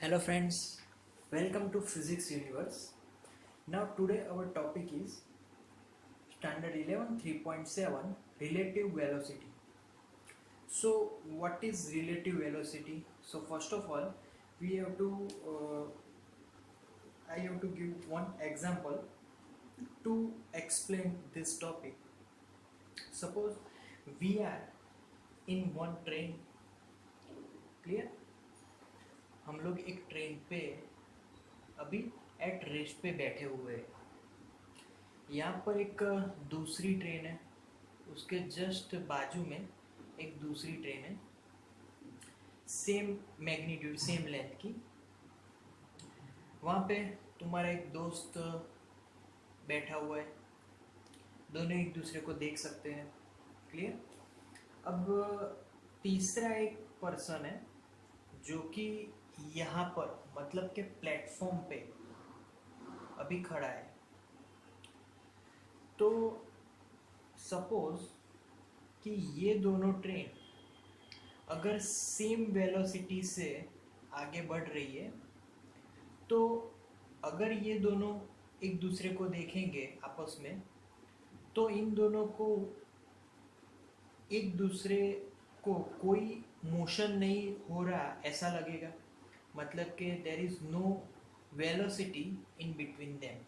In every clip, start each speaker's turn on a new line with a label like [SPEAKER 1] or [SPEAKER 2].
[SPEAKER 1] Hello friends, welcome to Physics Universe. Now today our topic is Standard 11 3.7 Relative Velocity. So what is relative velocity? So first of all we have to I have to give one example to explain this topic. Suppose we are in one train, clear? हम लोग एक train पे अभी at rest पे बैठे हुए हैं. यहाँ पर एक दूसरी ट्रेन है, उसके जस्ट बाजू में एक दूसरी ट्रेन है, सेम मैग्नीट्यूड सेम लेंथ की. वहाँ पे तुम्हारा एक दोस्त बैठा हुआ है, दोनों एक दूसरे को देख सकते हैं, क्लियर. अब तीसरा एक पर्सन है जो कि यहाँ पर मतलब के प्लेटफॉर्म पे अभी खड़ा है. तो सपोज कि ये दोनों ट्रेन अगर सेम वेलोसिटी से आगे बढ़ रही है, तो अगर ये दोनों एक दूसरे को देखेंगे आपस में, तो इन दोनों को एक दूसरे को कोई मोशन नहीं हो रहा ऐसा लगेगा. मतलब कि there is no velocity in between them.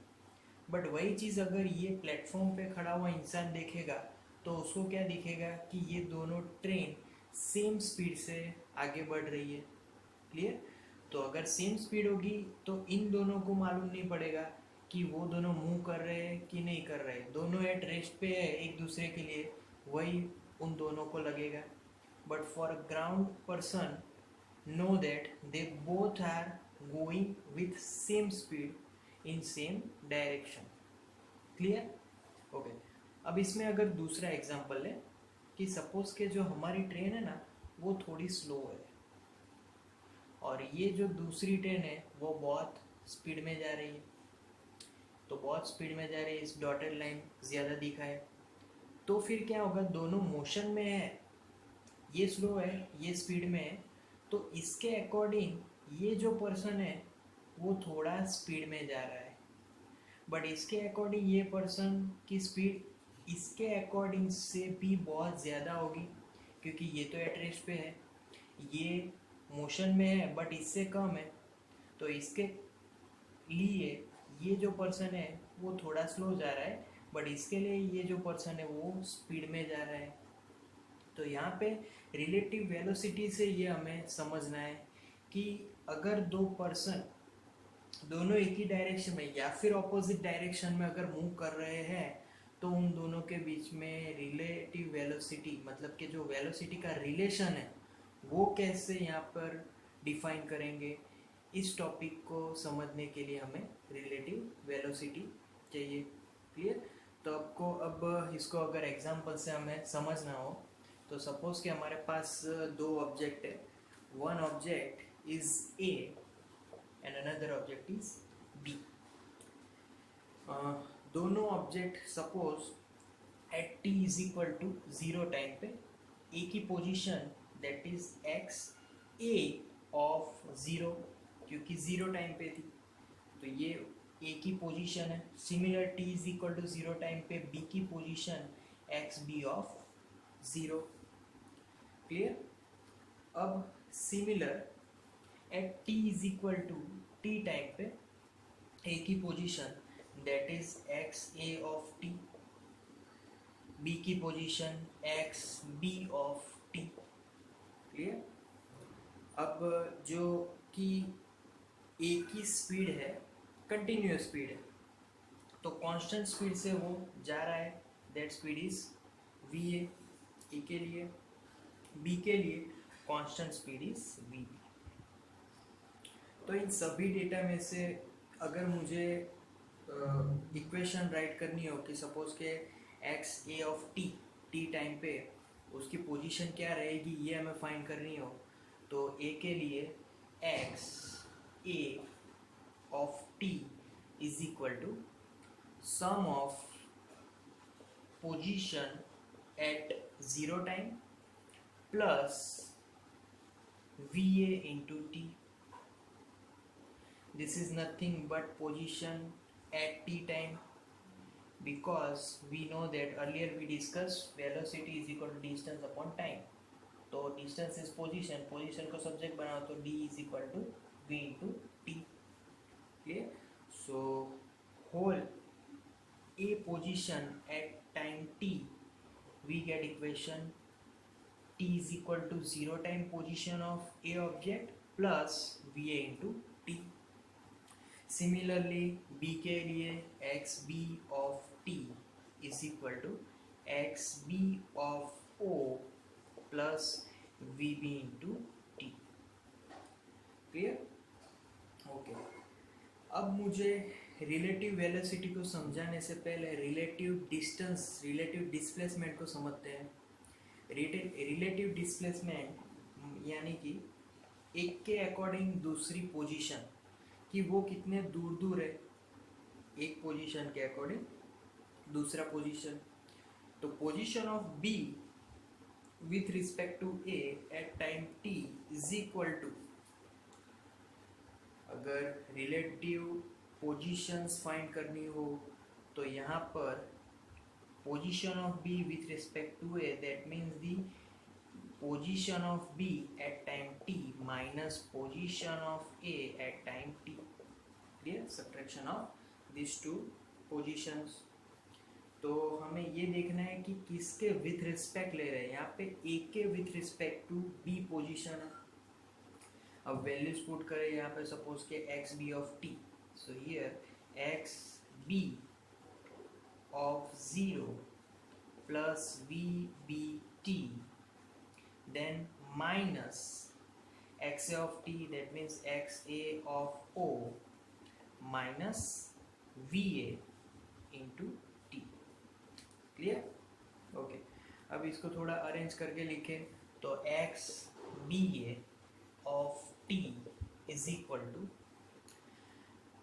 [SPEAKER 1] But वही चीज़ अगर ये प्लेटफॉर्म पे खड़ा हुआ इंसान देखेगा तो उसको क्या दिखेगा कि ये दोनों ट्रेन सेम स्पीड से आगे बढ़ रही है, क्लियर. तो अगर सेम स्पीड होगी तो इन दोनों को मालूम नहीं पड़ेगा कि वो दोनों मूव कर रहे हैं कि नहीं कर रहे. दोनों एट रेस्ट पे है एक दूसरे के लिए, वही उन दोनों को लगेगा. But for ground person know that they both are going with same speed in same direction, clear. Okay, अब इसमें अगर दूसरा एग्जांपल है कि सपोज के जो हमारी ट्रेन है ना वो थोड़ी स्लो है और ये जो दूसरी ट्रेन है वो बहुत स्पीड में जा रही है. तो बहुत स्पीड में जा रही है, इस डॉटेड लाइन ज़्यादा दिखा है. तो फिर क्या होगा, दोनों मोशन में है, ये स्लो है ये स्पीड में है, तो इसके अकॉर्डिंग ये जो पर्सन है वो थोड़ा स्पीड में जा रहा है. बट इसके अकॉर्डिंग ये पर्सन की स्पीड इसके अकॉर्डिंग से भी बहुत ज़्यादा होगी, क्योंकि ये तो एट रेस्ट पे है, ये मोशन में है बट इससे कम है. तो इसके लिए ये जो पर्सन है वो थोड़ा स्लो जा रहा है, बट इसके लिए ये जो पर्सन है वो स्पीड में जा रहा है. तो यहाँ पे रिलेटिव वेलोसिटी से ये हमें समझना है कि अगर दो पर्सन दोनों एक ही डायरेक्शन में या फिर ऑपोजिट डायरेक्शन में अगर मूव कर रहे हैं, तो उन दोनों के बीच में रिलेटिव वेलोसिटी मतलब कि जो वेलोसिटी का रिलेशन है वो कैसे यहाँ पर डिफाइन करेंगे. इस टॉपिक को समझने के लिए हमें रिलेटिव वेलोसिटी चाहिए, क्लियर. तो आपको अब इसको अगर एग्जाम्पल से हमें समझना हो, तो सपोज कि हमारे पास दो ऑब्जेक्ट है. One object is A and another object is B. दोनों object suppose at T is equal to 0 time पे ए की position that is X A of 0, क्योंकि 0 टाइम पे थी तो ये ए की पोजीशन है. Similar T is equal to 0 time पे बी की position X B of 0, clear. अब similar at T is equal to T time पे ए की position that is X A of T, B की position X B of T, clear. अब जो कि ए की स्पीड है कंटिन्यूअस स्पीड है, तो कांस्टेंट स्पीड से वो जा रहा है, that speed is V A के लिए. बी के लिए कांस्टेंट स्पीड इज वी. तो इन सभी डेटा में से अगर मुझे इक्वेशन राइट करनी हो कि सपोज के x A of T T time पे उसकी पोजीशन क्या रहेगी ये हमें फाइंड करनी हो, तो ए के लिए X A of T is equal to sum of position at 0 time plus V A into T. this is nothing but position at t time, because we know that earlier we discussed velocity is equal to distance upon time. तो distance is position, position को subject बनाओ तो d is equal to v into T. Clear? So whole a position at time t, we get equation t is equal to 0 time position of a object plus va into t. Similarly b के लिए xb of t is equal to xb of o plus vb into T. Clear? Okay. अब मुझे relative velocity को समझाने से पहले relative distance, relative displacement को समझते हैं. रिलेटिव डिस्प्लेसमेंट यानी कि एक के अकॉर्डिंग दूसरी पोजीशन कि वो कितने दूर दूर है, एक पोजीशन के अकॉर्डिंग दूसरा पोजीशन. तो position of B with respect to A at time t is equal to, अगर रिलेटिव पोजीशंस फाइंड करनी हो तो यहाँ पर position of B with respect to A, that means the position of B at time t minus position of A at time t. Clear? Subtraction of these two positions. तो हमें ये देखना है कि किसके विथ रिस्पेक्ट ले रहे हैं. यहाँ पे ए के with respect to B position है. अब वैल्यूज पुट करें यहाँ पे सपोज के x B of t. So here x B of 0 plus v B t, then minus x A of t, that means x A of O minus v A into T. Clear? Okay. अब इसको थोड़ा arrange करके लिखें तो x B A of T is equal to,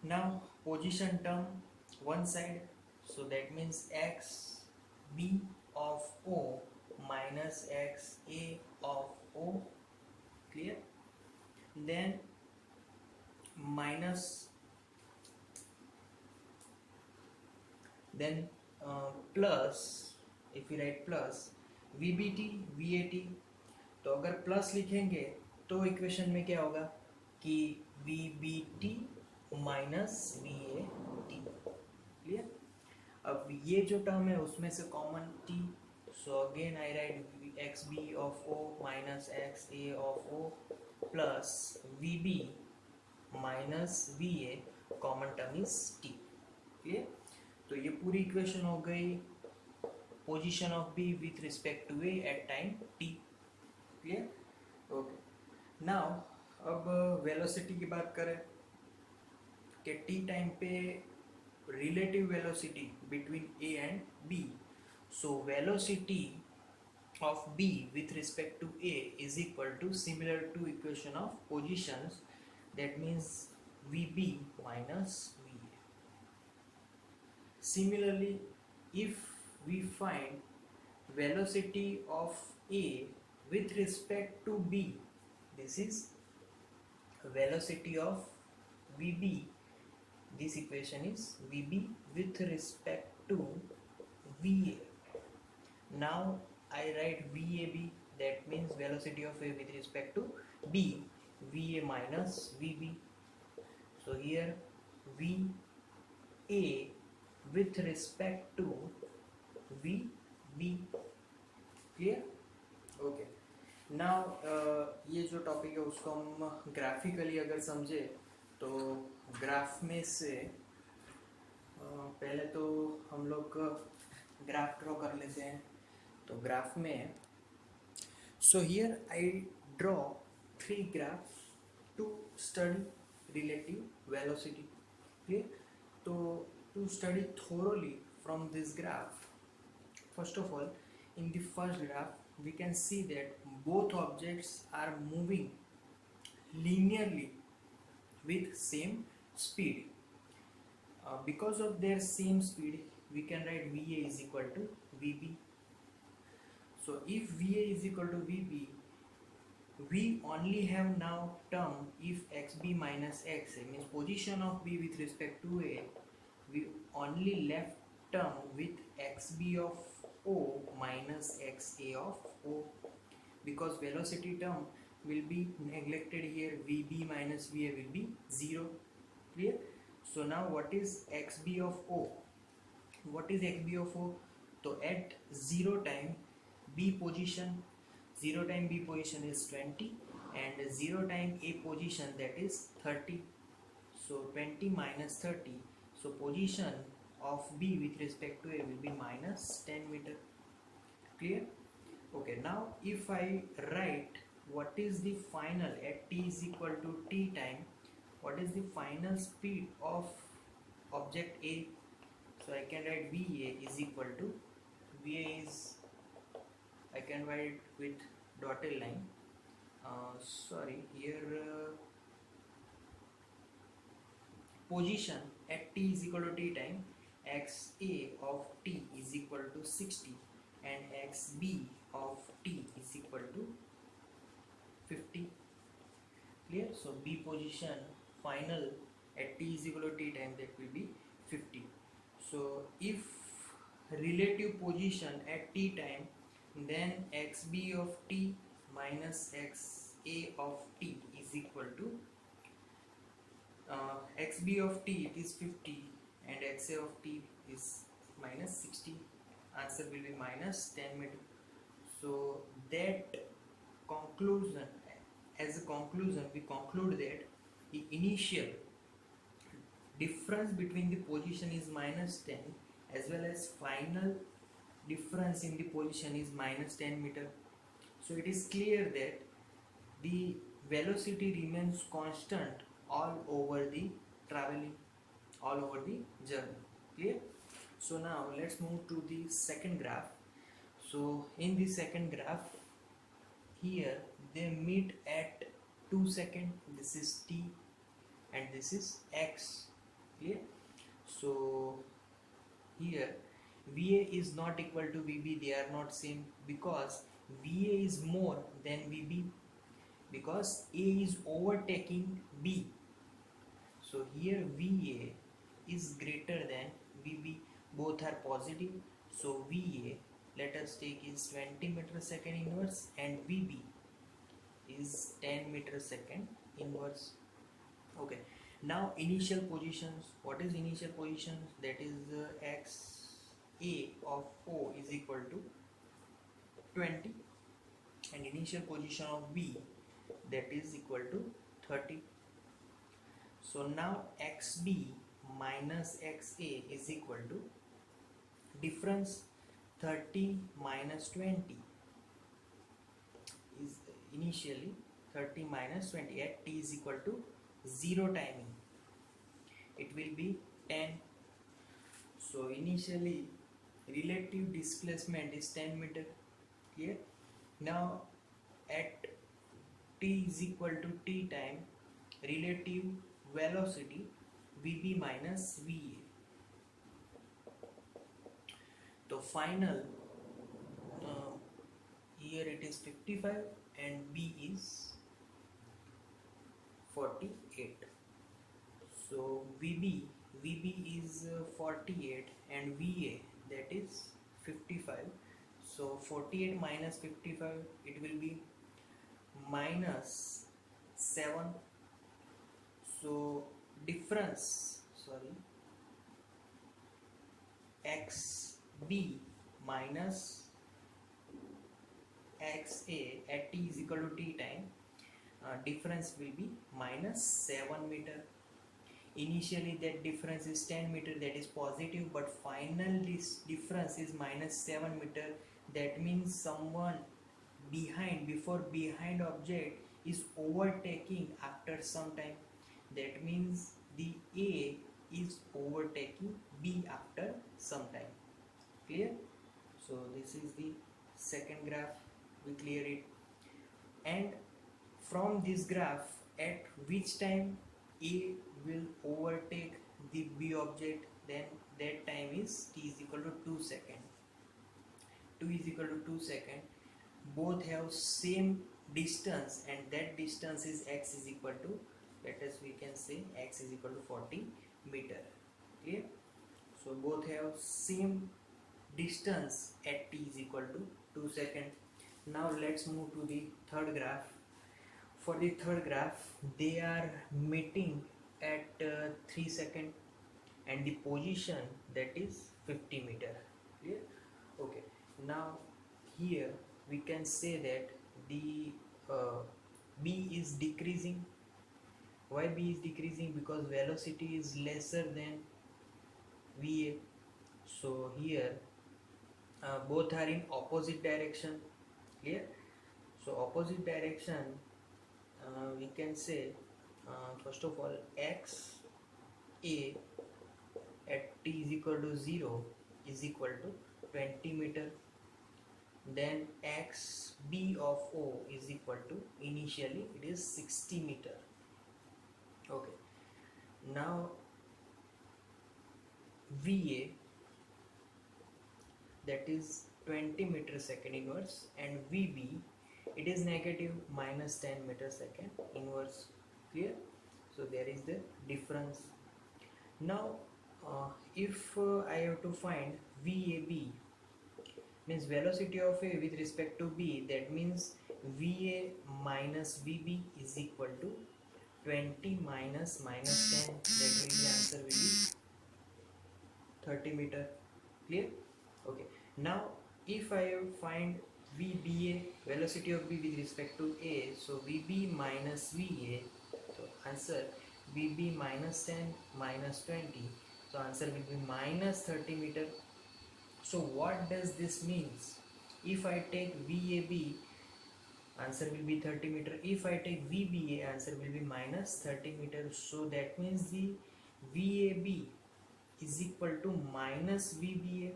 [SPEAKER 1] now position term one side, so that means x B of O minus x A of O. Clear? Then minus, then plus, if you write plus v B t v A t. तो अगर plus लिखेंगे तो equation में क्या होगा कि v B t minus v A t. Clear? अब ये जो टर्म है उसमें से common t, so again I write x B of O minus x A of O plus v B minus v A, common term is t. Clear? तो ये पूरी equation हो गई position of B with respect to A at time t. Clear? Okay. Now अब velocity की बात करें कि टी टाइम पे relative velocity between A and B. So velocity of B with respect to A is equal to similar to equation of positions, that means v B minus. Similarly, if we find velocity of A with respect to B, this is velocity of VB. This equation is VB with respect to VA. Now I write VAB, that means velocity of A with respect to B, VA minus VB. So here VA with respect to VB. Clear? Okay. Now ये जो topic है उसको हम graphically अगर समझे तो graph में से पहले तो हम लोग ग्राफ ड्रॉ कर लेते हैं. तो ग्राफ में, so here I draw 3 graphs to study relative velocity. Clear? तो to study thoroughly from this graph, first of all, in the first graph we can see that both objects are moving linearly with same speed. Because of their same speed we can write VA is equal to VB. So if VA is equal to VB, we only have now term if xb minus xa means position of b with respect to a, we only left term with xb of o minus xa of o, because velocity term will be neglected here, vb minus va will be 0. Clear? So now what is xb of o? What is xb of o? So at 0 time b position, 0 time b position is 20 and 0 time a position, that is 30. So 20 minus 30, so position of b with respect to a will be minus 10 meter. Clear? Okay, now if I write what is the final at t is equal to t time, what is the final speed of object A? So I can write VA is equal to, VA is, I can write it with dotted line. Sorry, here position at t is equal to t time, xa of t is equal to 60 and xb of t is equal to 50. Clear? So b position final at t is equal to t time, that will be 50. So if relative position at t time, then xb of t minus xa of t is equal to xb of t, it is 50 and xa of t is minus 60. Answer will be minus 10 meter. So that conclusion, as a conclusion, we conclude that the initial difference between the position is minus 10 as well as final difference in the position is minus 10 meter. So it is clear that the velocity remains constant all over the traveling, all over the journey. Clear? So now let's move to the second graph. So in the second graph, here they meet at 2 seconds. This is t and this is x. Clear? So here VA is not equal to VB, they are not same, because VA is more than VB, because A is overtaking B. So here VA is greater than VB, both are positive. So VA, let us take, is 20 meter second inverse and VB is 10 meter second inverse. Okay, now initial positions. What is initial positions? That is xa of O is equal to 20 and initial position of B, that is equal to 30. So now xb minus xa is equal to difference 30 minus 20 is initially 30 minus 20 at t is equal to 0 timing, it will be 10. So initially relative displacement is 10 meter. Clear? Now at t is equal to t time, relative velocity vb minus va. So final here it is 55 and b is 48. So VB is 48 and VA, that is 55. So 48 minus 55, it will be minus 7. So difference, sorry, XB minus XA at t is equal to t time, difference will be minus 7 meter. Initially that difference is 10 meter, that is positive, but final this difference is minus 7 meter. That means someone behind object is overtaking after some time. That means the A is overtaking B after some time. Clear? So this is the second graph, we clear it. And from this graph, at which time A will overtake the B object, then that time is t is equal to 2 seconds. 2 is equal to 2 seconds. Both have same distance and that distance is x is equal to let us we can say x is equal to 40 meter. Clear? So both have same distance at t is equal to 2 seconds. Now let's move to the third graph. For the third graph, they are meeting at 3 seconds and the position that is 50 meter. Clear? Okay. Now here we can say that the uh, b is decreasing. Why b is decreasing? Because velocity is lesser than va. So here both are in opposite direction. Clear? So opposite direction, we can say first of all x a at t is equal to 0 is equal to 20 meter. Then x b of o is equal to, initially it is 60 meter. Okay. Now va, that is 20 meter second inverse, and vb, it is negative minus 10 meter second inverse. Clear? So there is the difference. Now if I have to find vab, means velocity of a with respect to b, that means va minus vb is equal to 20 minus minus 10, that will be answer will be 30 meter. Clear? Okay. Now if I find vba, velocity of b with respect to a, so vb minus va, so answer vb minus 10 minus 20, so answer will be minus 30 meter. So what does this means? If I take vab, answer will be 30 meter. If I take vba, answer will be minus 30 meter. So that means the vab is equal to minus vba.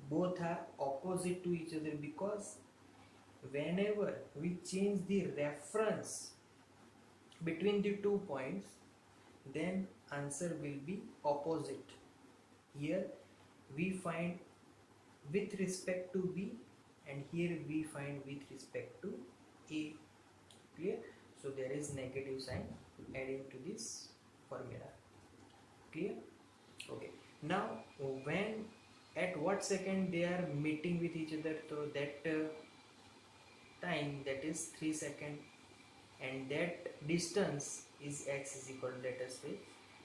[SPEAKER 1] Both are opposite to each other, because whenever we change the reference between the 2 points, then answer will be opposite. Here we find with respect to b, and here we find with respect to a. Clear? So there is negative sign adding to this formula. Clear? Okay. Now when, at what second they are meeting with each other, so that time, that is 3 seconds, and that distance is x is equal to, let us say,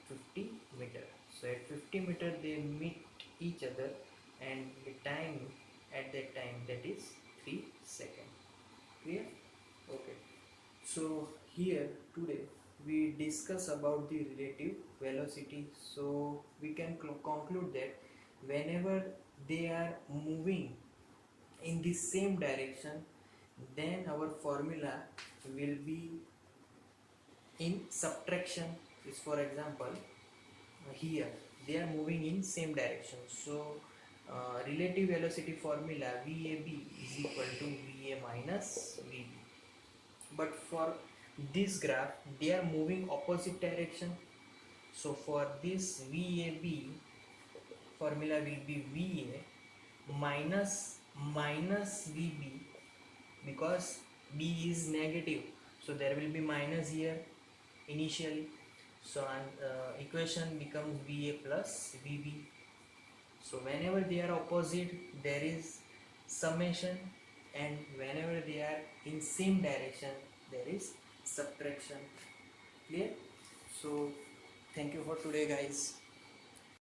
[SPEAKER 1] 50 meter. So at 50 meter they meet each other, and the time at that time, that is 3 seconds. Clear? Okay. So here today we discuss about the relative velocity. So we can conclude that whenever they are moving in the same direction, then our formula will be in subtraction. Is, for example, here they are moving in same direction, so relative velocity formula vab is equal to va minus vb. But for this graph they are moving opposite direction, so for this vab formula will be va minus vb, because b is negative, so there will be minus here initially. So equation becomes va plus vb. So whenever they are opposite, there is summation, and whenever they are in same direction, there is subtraction. Clear? So thank you for today, guys.